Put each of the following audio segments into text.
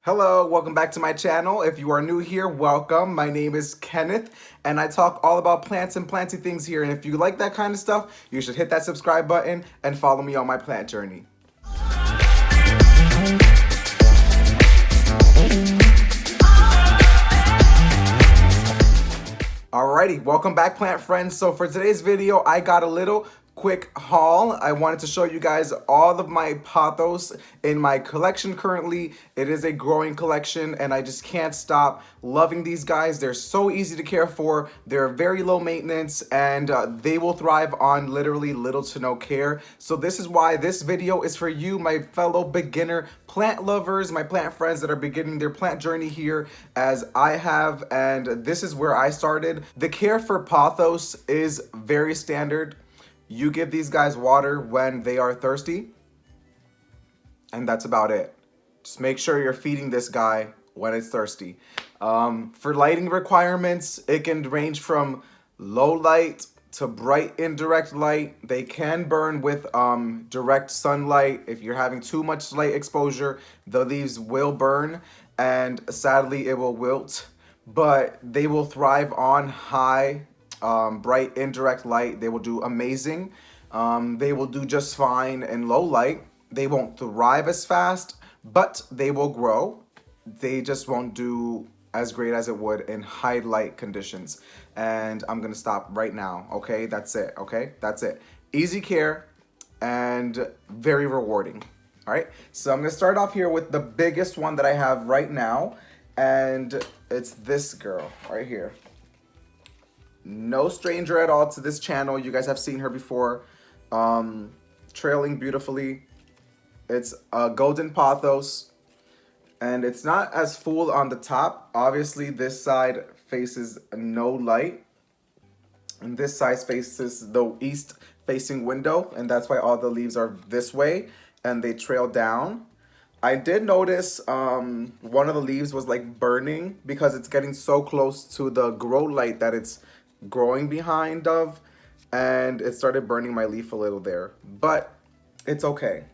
Hello, welcome back to my channel. If you are new here, welcome. My name is Kenneth, and I talk all about plants and planty things here. And if you like that kind of stuff, you should hit that subscribe button and follow me on my plant journey. Alrighty, welcome back, plant friends. So for today's video, I got a little quick haul. I wanted to show you guys all of my pothos in my collection currently. It is a growing collection and I just can't stop loving these guys. They're so easy to care for. They're very low maintenance and they will thrive on literally little to no care. So this is why this video is for you, my fellow beginner plant lovers, my plant friends that are beginning their plant journey here as I have, and this is where I started. The care for pothos is very standard. You give these guys water when they are thirsty, and that's about it. Just make sure you're feeding this guy when it's thirsty. For lighting requirements, it can range from low light to bright indirect light. They can burn with direct sunlight. If you're having too much light exposure, the leaves will burn, and sadly it will wilt, but they will thrive on high bright indirect light. They will do amazing. They will do just fine in low light. They won't thrive as fast, but they will grow. They just won't do as great as it would in high light conditions. And I'm gonna stop right now. Okay, that's it. Okay, that's it. Easy care and very rewarding. All right, so I'm gonna start off here with the biggest one that I have right now, and it's this girl right here. No stranger at all to this channel. You guys have seen her before. Trailing beautifully. It's a golden pothos, and it's not as full on the top. Obviously, this side faces no light, and this side faces the east facing window, and that's why all the leaves are this way and they trail down. I did notice one of the leaves was like burning because it's getting so close to the grow light that it's growing behind of, and it started burning my leaf a little there, but it's okay.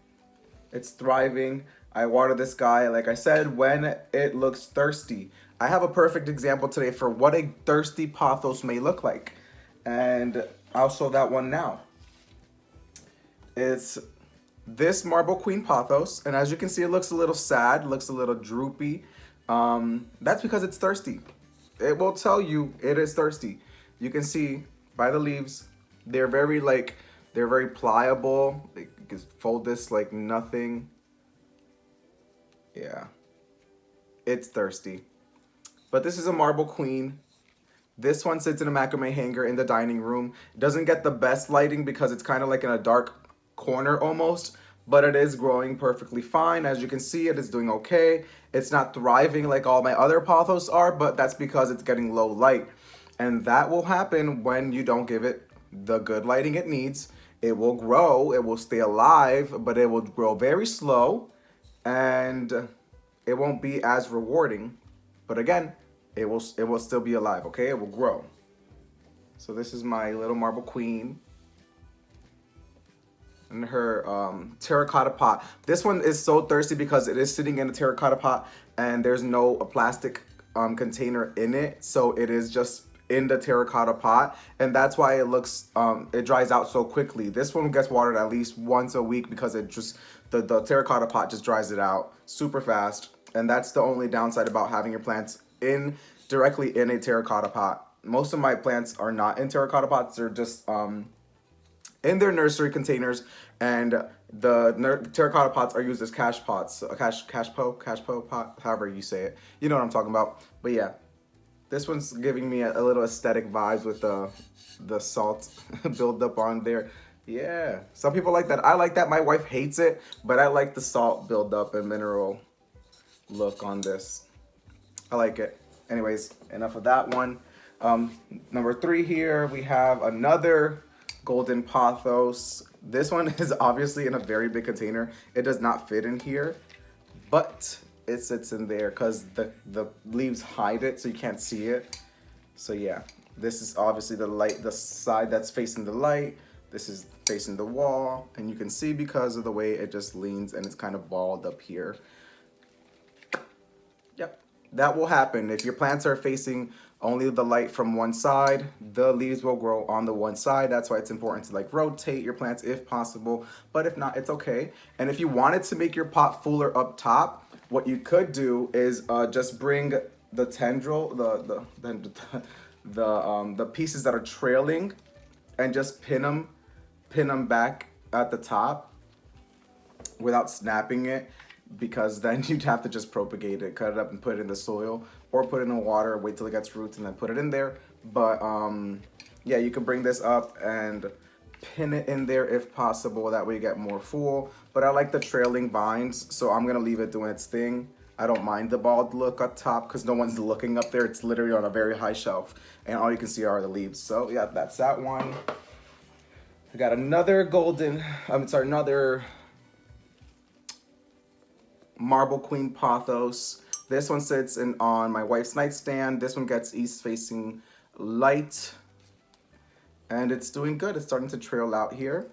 It's thriving. I water this guy, like I said, when it looks thirsty. I have a perfect example today for what a thirsty pothos may look like, and I'll show that one now. It's this marble queen pothos, and as you can see, it looks a little sad, looks a little droopy. That's because it's thirsty. It will tell you it is thirsty. You can see by the leaves, they're very pliable. You can fold this like nothing. Yeah, it's thirsty. But this is a marble queen. This one sits in a macrame hanger in the dining room. It doesn't get the best lighting because it's kind of like in a dark corner almost, but it is growing perfectly fine. As you can see, it is doing okay. It's not thriving like all my other pothos are, but that's because it's getting low light. And that will happen when you don't give it the good lighting it needs. It will grow, it will stay alive, but it will grow very slow and it won't be as rewarding. But again, it will still be alive, okay? It will grow. So this is my little marble queen and her terracotta pot. This one is so thirsty because it is sitting in a terracotta pot and there's no plastic container in it. So it is just in the terracotta pot, and that's why it looks it dries out so quickly. This one gets watered at least once a week because it just the terracotta pot just dries it out super fast, and that's the only downside about having your plants directly in a terracotta pot. Most of my plants are not in terracotta pots. They're just in their nursery containers, and the terracotta pots are used as cash pots, cash po pot, however you say it. You know what I'm talking about. But yeah, this one's giving me a little aesthetic vibes with the salt buildup on there. Yeah, some people like that. I like that. My wife hates it, but I like the salt buildup and mineral look on this. I like it. Anyways, enough of that one. Number 3 here, we have another golden pothos. This one is obviously in a very big container. It does not fit in here, but it sits in there because the leaves hide it so you can't see it. So yeah, this is obviously the side that's facing the light. This is facing the wall, and you can see because of the way it just leans and it's kind of balled up here. Yep, that will happen. If your plants are facing only the light from one side, the leaves will grow on the one side. That's why it's important to like rotate your plants if possible, but if not, it's okay. And if you wanted to make your pot fuller up top, what you could do is just bring the tendril, the pieces that are trailing, and just pin them back at the top without snapping it, because then you'd have to just propagate it, cut it up and put it in the soil, or put it in the water, wait till it gets roots and then put it in there. But yeah, you can bring this up and pin it in there if possible. That way you get more full. But I like the trailing vines, so I'm gonna leave it doing its thing. I don't mind the bald look up top because no one's looking up there. It's literally on a very high shelf and all you can see are the leaves. So yeah, that's that one. I got another another Marble Queen Pothos. This one sits on my wife's nightstand. This one gets east facing light. And it's doing good. It's starting to trail out here.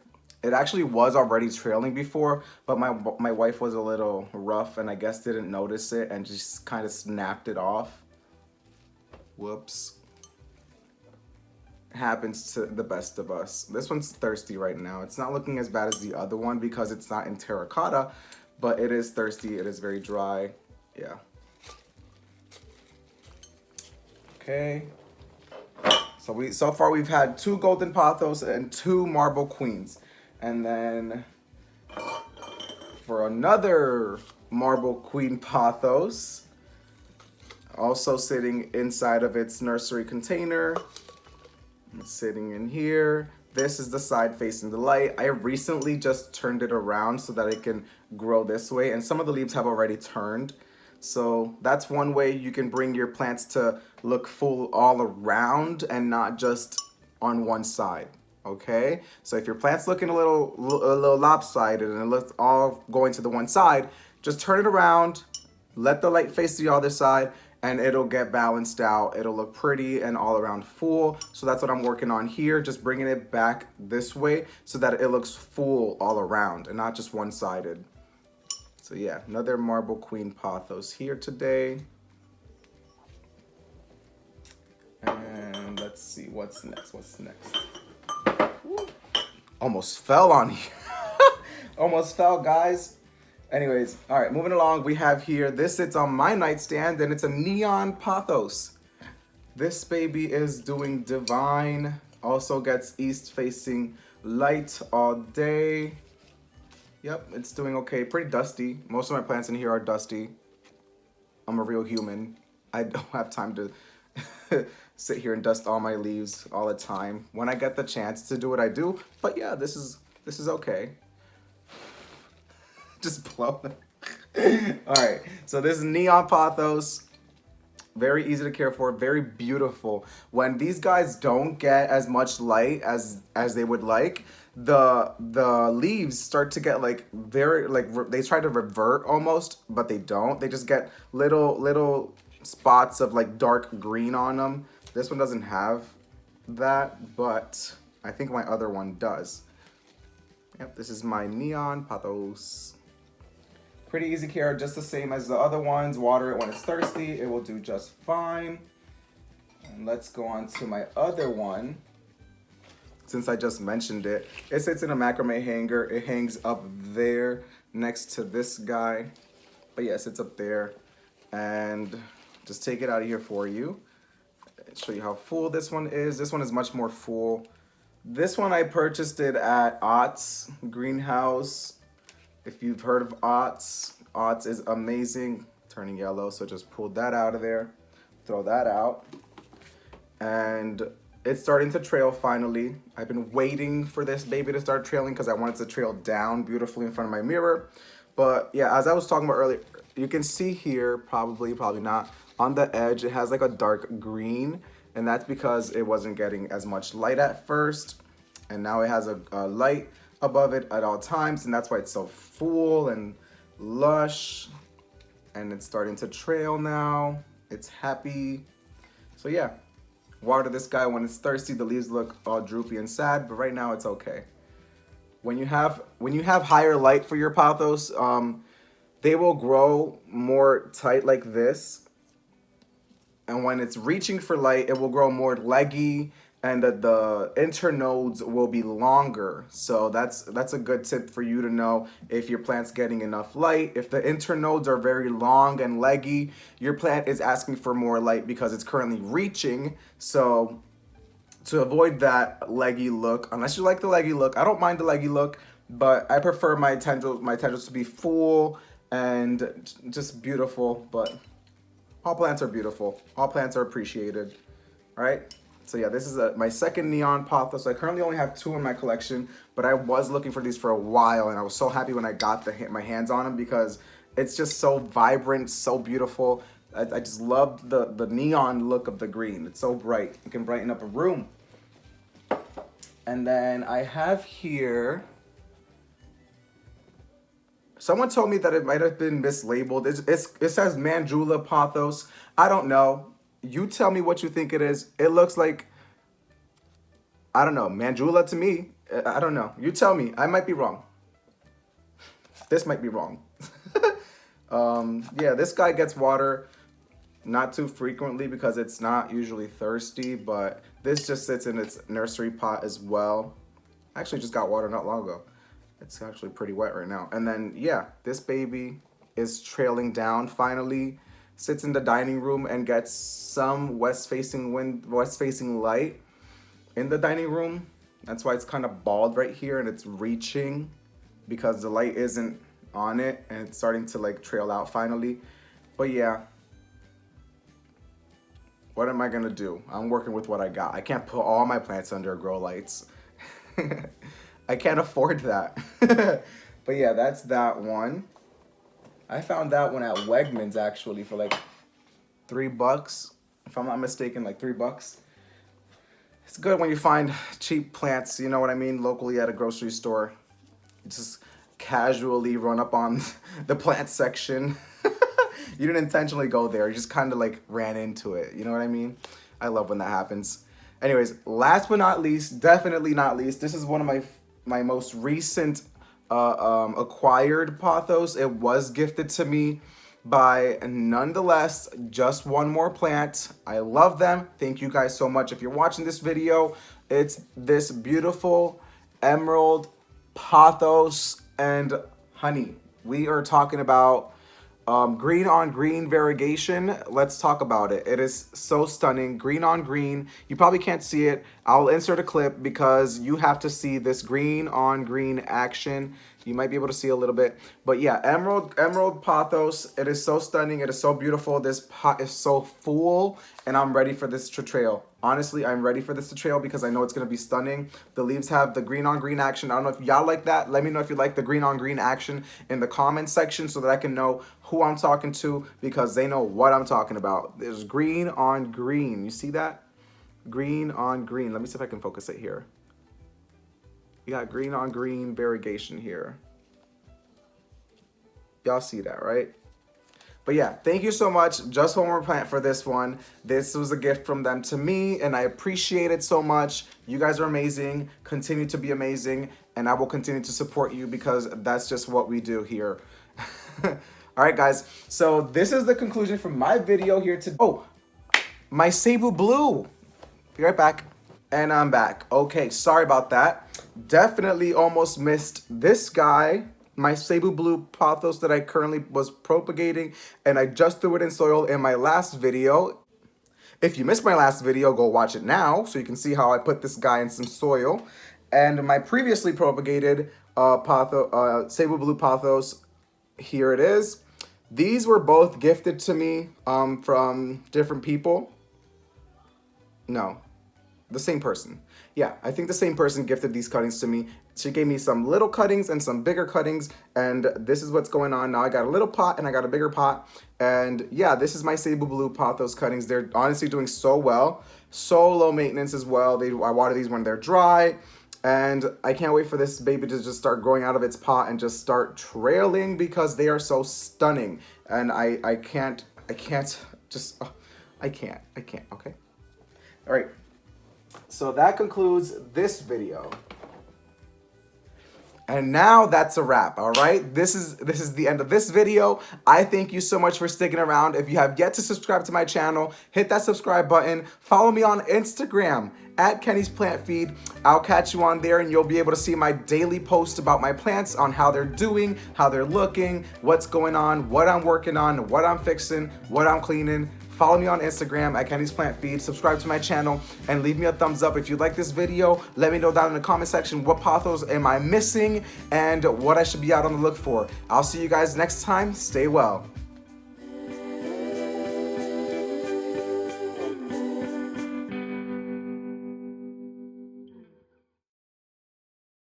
It actually was already trailing before, but my wife was a little rough and I guess didn't notice it and just kind of snapped it off. Whoops. Happens to the best of us. This one's thirsty right now. It's not looking as bad as the other one because it's not in terracotta, but it is thirsty. It is very dry. Yeah. Okay. So far we've had 2 golden pothos and 2 marble queens. And then for another marble queen pothos, also sitting inside of its nursery container. It's sitting in here. This is the side facing the light. I recently just turned it around so that it can grow this way, and some of the leaves have already turned. So that's one way you can bring your plants to look full all around and not just on one side, okay? So if your plant's looking a little lopsided and it looks all going to the one side, just turn it around, let the light face the other side, and it'll get balanced out. It'll look pretty and all around full. So that's what I'm working on here, just bringing it back this way so that it looks full all around and not just one-sided. So yeah, another Marble Queen Pothos here today. And let's see, what's next? Woo. Almost fell on here. Almost fell, guys. Anyways, all right, moving along, we have here, this sits on my nightstand and it's a neon pothos. This baby is doing divine. Also gets east facing light all day. Yep, it's doing okay. Pretty dusty. Most of my plants in here are dusty. I'm a real human. I don't have time to sit here and dust all my leaves all the time. When I get the chance to do it, I do. But yeah, this is okay. Just blow it. All right, so this is neon pothos. Very easy to care for, very beautiful. When these guys don't get as much light as they would like, the leaves start to get like very they try to revert almost, but they don't. They just get little spots of like dark green on them. This one doesn't have that, but I think my other one does. Yep, this is my neon pothos. Pretty easy care, just the same as the other ones. Water it when it's thirsty, it will do just fine. And let's go on to my other one. Since I just mentioned it, it sits in a macrame hanger. It hangs up there next to this guy. But yes, it's up there. And just take it out of here for you. Show you how full this one is. This one is much more full. This one I purchased it at Ott's Greenhouse. If you've heard of Ott's, Ott's is amazing. Turning yellow, so just pull that out of there. Throw that out. And it's starting to trail finally. I've been waiting for this baby to start trailing because I want it to trail down beautifully in front of my mirror. But yeah, as I was talking about earlier, you can see here, probably not, on the edge, it has like a dark green. And that's because it wasn't getting as much light at first. And now it has a light above it at all times, and that's why it's so full and lush, and it's starting to trail now. It's happy. So yeah, water this guy when it's thirsty. The leaves look all droopy and sad, but right now it's okay. When you have higher light for your pothos, they will grow more tight like this. And when it's reaching for light, it will grow more leggy, and the internodes will be longer. So that's a good tip for you to know if your plant's getting enough light. If the internodes are very long and leggy, your plant is asking for more light because it's currently reaching. So to avoid that leggy look, unless you like the leggy look, I don't mind the leggy look, but I prefer my tendrils to be full and just beautiful. But all plants are beautiful. All plants are appreciated, right? So yeah, this is my second neon pothos. I currently only have 2 in my collection, but I was looking for these for a while, and I was so happy when I got my hands on them because it's just so vibrant, so beautiful. I just love the neon look of the green. It's so bright. It can brighten up a room. And then I have here, someone told me that it might have been mislabeled. It says manjula pothos. I don't know. You tell me what you think it is. It looks like, I don't know, manjula to me. I don't know. You tell me. I might be wrong. This might be wrong. Yeah, this guy gets water not too frequently because it's not usually thirsty, but this just sits in its nursery pot as well. I actually just got water not long ago. It's actually pretty wet right now. And then, yeah, this baby is trailing down finally, sits in the dining room and gets some west-facing light in the dining room. That's why it's kind of bald right here and it's reaching because the light isn't on it and it's starting to like trail out finally. But yeah, what am I gonna do? I'm working with what I got. I can't put all my plants under grow lights. I can't afford that. But yeah, that's that one. I found that one at Wegmans actually for like $3, if I'm not mistaken, like $3. It's good when you find cheap plants, you know what I mean, locally at a grocery store. Just casually run up on the plant section. You didn't intentionally go there, you just kind of like ran into it, you know what I mean? I love when that happens. Anyways, last but not least, definitely not least, this is one of my most recent acquired pothos. It was gifted to me by nonetheless just one more plant. I love them. Thank you guys so much. If you're watching this video, it's this beautiful emerald pothos and honey. We are talking about green on green variegation. Let's talk about it. It is so stunning. Green on green. You probably can't see it. I'll insert a clip because you have to see this green on green action. You might be able to see a little bit, but yeah, emerald pothos. It is so stunning. It is so beautiful. This pot is so full, and I'm ready for this to trail. Honestly, I'm ready for this to trail because I know it's gonna be stunning. The leaves have the green on green action. I don't know if y'all like that. Let me know if you like the green on green action in the comment section so that I can know who I'm talking to because they know what I'm talking about. There's green on green. You see that? Green on green. Let me see if I can focus it here. You got green on green variegation here. Y'all see that, right? But yeah, thank you so much. Just one more plant for this one. This was a gift from them to me, and I appreciate it so much. You guys are amazing. Continue to be amazing, and I will continue to support you because that's just what we do here. All right, guys. So this is the conclusion from my video here today. Oh, my Sabu blue. Be right back. And I'm back. Okay, sorry about that. Definitely almost missed this guy, my Sabu blue pothos that I currently was propagating, and I just threw it in soil in my last video. If you missed my last video, go watch it now so you can see how I put this guy in some soil. And my previously propagated Sabu blue pothos, here it is. These were both gifted to me from different people. No. The same person. Yeah, I think the same person gifted these cuttings to me. She gave me some little cuttings and some bigger cuttings, and this is what's going on now. I got a little pot and I got a bigger pot, and yeah, this is my Sabu blue pothos cuttings. They're honestly doing so well, so low maintenance as well. I water these when they're dry, and I can't wait for this baby to just start growing out of its pot and just start trailing because they are so stunning. And I can't, okay? All right. So that concludes this video. And now that's a wrap, all right? This is the end of this video. I thank you so much for sticking around. If you have yet to subscribe to my channel, hit that subscribe button. Follow me on Instagram at Kenny's Plant Feed. I'll catch you on there and you'll be able to see my daily posts about my plants, on how they're doing, how they're looking, what's going on, what I'm working on, what I'm fixing, what I'm cleaning. Follow me on Instagram at Kenny's Plant Feed, subscribe to my channel, and leave me a thumbs up if you like this video. Let me know down in the comment section what pothos am I missing and what I should be out on the look for. I'll see you guys next time. Stay well.